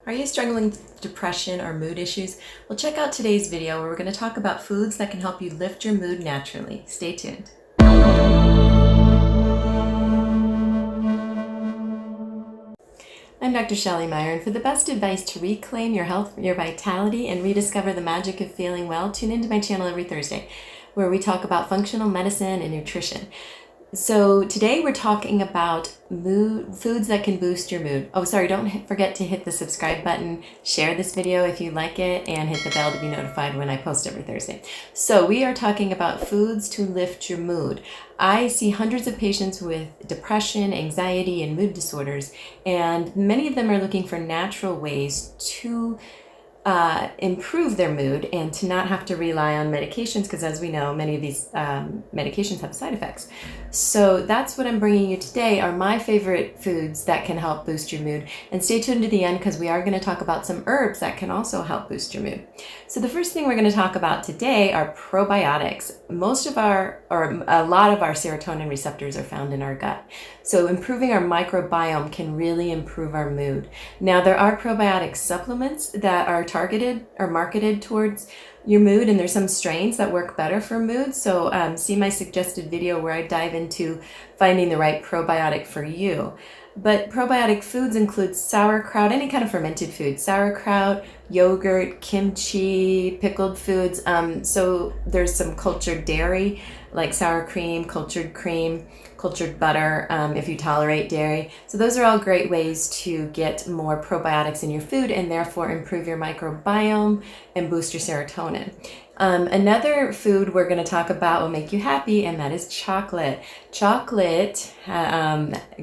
Are you struggling with depression or mood issues? Well, check out today's video where we're going to talk about foods that can help you lift your mood naturally. Stay tuned. I'm Dr. Shelley Meyer, and for the best advice to reclaim your health, your vitality, and rediscover the magic of feeling well, tune into my channel every Thursday, where we talk about functional medicine and nutrition. So today we're talking about foods that can boost your mood. Oh, sorry, don't forget to hit the subscribe button, share this video if you like it, and hit the bell to be notified when I post every Thursday. So we are talking about foods to lift your mood. I see hundreds of patients with depression, anxiety, and mood disorders, and many of them are looking for natural ways to improve their mood and to not have to rely on medications, because as we know, many of these medications have side effects. So that's what I'm bringing you today, are my favorite foods that can help boost your mood. And stay tuned to the end, because we are going to talk about some herbs that can also help boost your mood. So the first thing we're going to talk about today are probiotics. A lot of our serotonin receptors are found in our gut. So improving our microbiome can really improve our mood. Now, there are probiotic supplements that are targeted or marketed towards your mood, and there's some strains that work better for mood. So see my suggested video where I dive into finding the right probiotic for you. But probiotic foods include sauerkraut, any kind of fermented food, sauerkraut, yogurt, kimchi, pickled foods. So there's some cultured dairy, like sour cream, cultured butter, if you tolerate dairy. So those are all great ways to get more probiotics in your food and therefore improve your microbiome and boost your serotonin. Another food we're going to talk about will make you happy, and that is chocolate. Chocolate,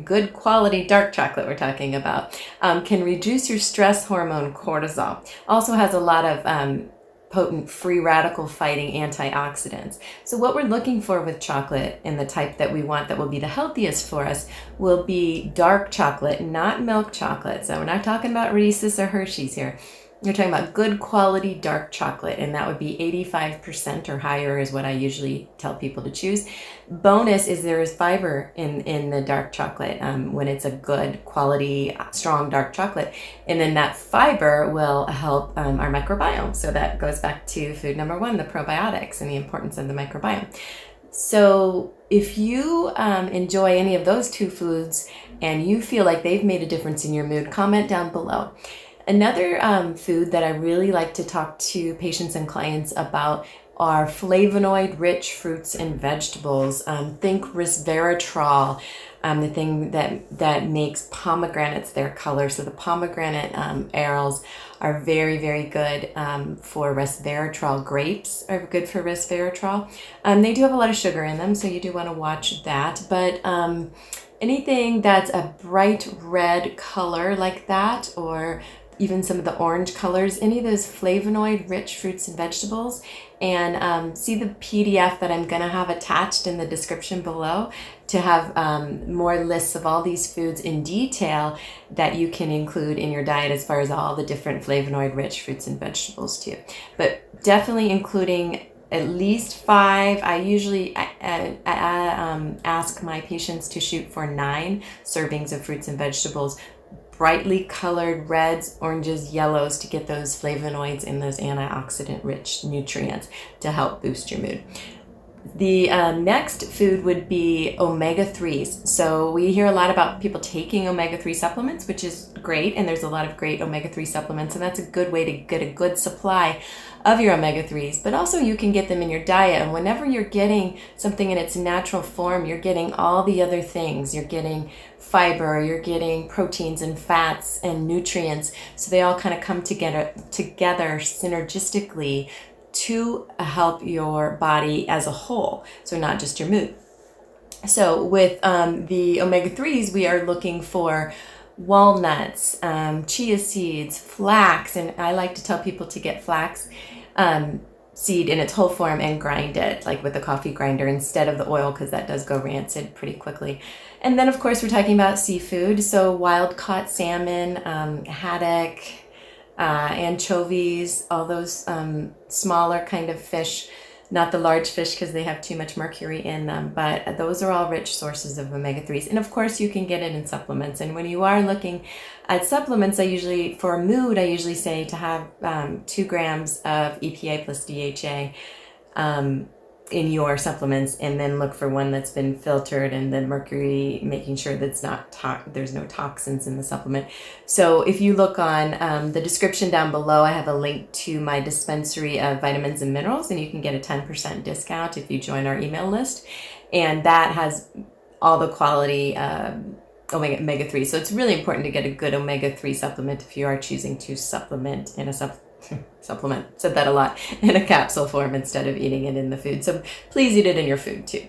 good quality dark chocolate we're talking about, can reduce your stress hormone cortisol. Also has a lot of potent free radical fighting antioxidants. So what we're looking for with chocolate, and the type that we want that will be the healthiest for us, will be dark chocolate, not milk chocolate. So we're not talking about Reese's or Hershey's here. You're talking about good quality dark chocolate, and that would be 85% or higher is what I usually tell people to choose. Bonus is there is fiber in the dark chocolate when it's a good quality, strong dark chocolate. And then that fiber will help our microbiome. So that goes back to food number one, the probiotics and the importance of the microbiome. So if you enjoy any of those two foods and you feel like they've made a difference in your mood, comment down below. Another food that I really like to talk to patients and clients about are flavonoid-rich fruits and vegetables. Think resveratrol, the thing that makes pomegranates their color. So the pomegranate arils are very, very good for resveratrol. Grapes are good for resveratrol. They do have a lot of sugar in them, so you do want to watch that. But anything that's a bright red color like that, or even some of the orange colors, any of those flavonoid-rich fruits and vegetables, and see the PDF that I'm going to have attached in the description below to have more lists of all these foods in detail that you can include in your diet as far as all the different flavonoid-rich fruits and vegetables too. But definitely including at least 5. I usually ask my patients to shoot for 9 servings of fruits and vegetables, brightly colored reds, oranges, yellows, to get those flavonoids and those antioxidant-rich nutrients to help boost your mood. The next food would be omega-3s. So we hear a lot about people taking omega-3 supplements, which is great, and there's a lot of great omega-3 supplements, and that's a good way to get a good supply of your omega-3s. But also you can get them in your diet, and whenever you're getting something in its natural form, you're getting all the other things. You're getting fiber, you're getting proteins and fats and nutrients, so they all kind of come together synergistically to help your body as a whole, so not just your mood. So with the omega-3s, we are looking for walnuts, chia seeds, flax, and I like to tell people to get flax seed in its whole form and grind it, like with a coffee grinder, instead of the oil, because that does go rancid pretty quickly. And then, of course, we're talking about seafood, so wild-caught salmon, haddock, anchovies, all those smaller kind of fish not the large fish because they have too much mercury in them, but those are all rich sources of omega-3s. And of course you can get it in supplements. And when you are looking at supplements, for mood, I usually say to have 2 grams of EPA plus DHA in your supplements, and then look for one that's been filtered, and then mercury, making sure that's there's no toxins in the supplement. So if you look on the description down below, I have a link to my dispensary of vitamins and minerals, and you can get a 10% discount if you join our email list. And that has all the quality omega-3. So it's really important to get a good omega-3 supplement if you are choosing to supplement in a supplement, said that a lot, in a capsule form instead of eating it in the food. So please eat it in your food too.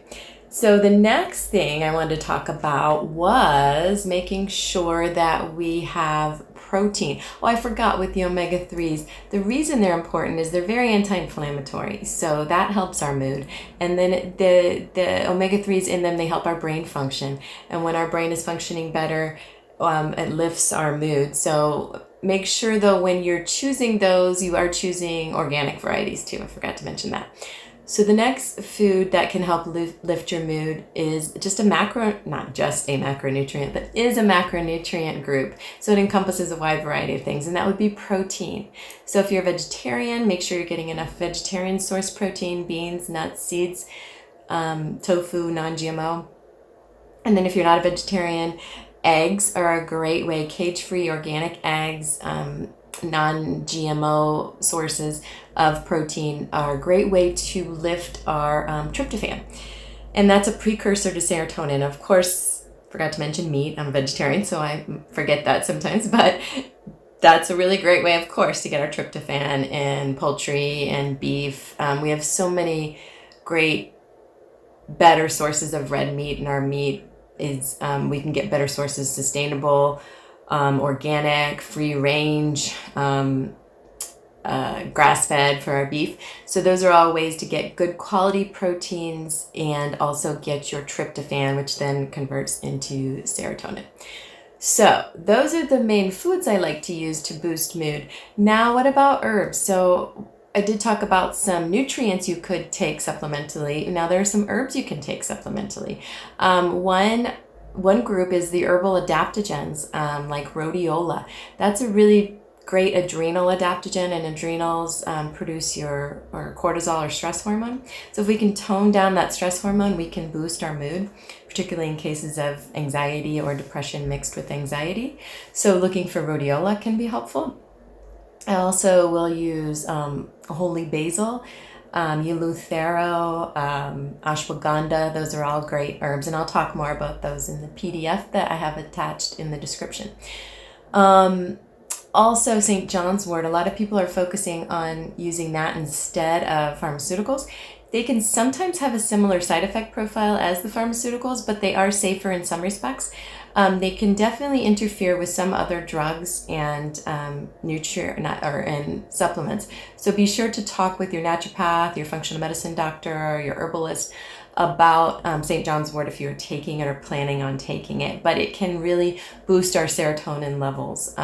So the next thing I wanted to talk about was making sure that we have protein. Oh, I forgot with the omega-3s. The reason they're important is they're very anti-inflammatory. So that helps our mood. And then the omega-3s in them, they help our brain function. And when our brain is functioning better, it lifts our mood. So make sure though, when you're choosing those, you are choosing organic varieties too. I forgot to mention that. So the next food that can help lift your mood is just not just a macronutrient, but is a macronutrient group. So it encompasses a wide variety of things, and that would be protein. So if you're a vegetarian, make sure you're getting enough vegetarian source protein, beans, nuts, seeds, tofu, non-GMO. And then if you're not a vegetarian, eggs are a great way. Cage-free organic eggs, non-GMO sources of protein are a great way to lift our tryptophan. And that's a precursor to serotonin. Of course, forgot to mention meat. I'm a vegetarian, so I forget that sometimes, but that's a really great way, of course, to get our tryptophan in poultry and beef. We have so many great, better sources of red meat, and our meat is, we can get better sources, sustainable, organic, free range, grass-fed for our beef. So those are all ways to get good quality proteins and also get your tryptophan, which then converts into serotonin. So those are the main foods I like to use to boost mood. Now, what about herbs? So I did talk about some nutrients you could take supplementally. Now there are some herbs you can take supplementally. One group is the herbal adaptogens, like rhodiola. That's a really great adrenal adaptogen, and adrenals produce your cortisol or stress hormone. So if we can tone down that stress hormone, we can boost our mood, particularly in cases of anxiety or depression mixed with anxiety. So looking for rhodiola can be helpful. I also will use holy basil, eleuthero, ashwagandha. Those are all great herbs, and I'll talk more about those in the PDF that I have attached in the description. Also, St. John's wort. A lot of people are focusing on using that instead of pharmaceuticals. They can sometimes have a similar side effect profile as the pharmaceuticals, but they are safer in some respects. They can definitely interfere with some other drugs and and supplements. So be sure to talk with your naturopath, your functional medicine doctor, or your herbalist about St. John's wort if you're taking it or planning on taking it. But it can really boost our serotonin levels.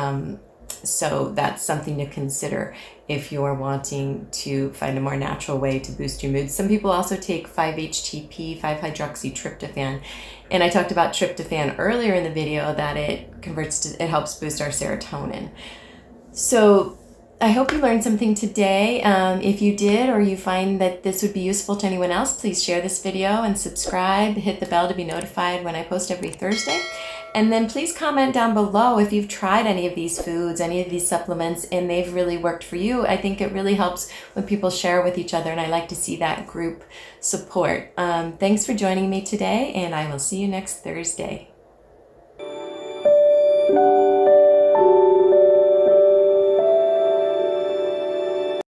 So that's something to consider if you're wanting to find a more natural way to boost your mood. Some people also take 5-HTP, 5-hydroxytryptophan. And I talked about tryptophan earlier in the video, that it helps boost our serotonin. So I hope you learned something today. If you did, or you find that this would be useful to anyone else, please share this video and subscribe. Hit the bell to be notified when I post every Thursday. And then please comment down below if you've tried any of these foods, any of these supplements, and they've really worked for you. I think it really helps when people share with each other, and I like to see that group support. Thanks for joining me today, and I will see you next Thursday.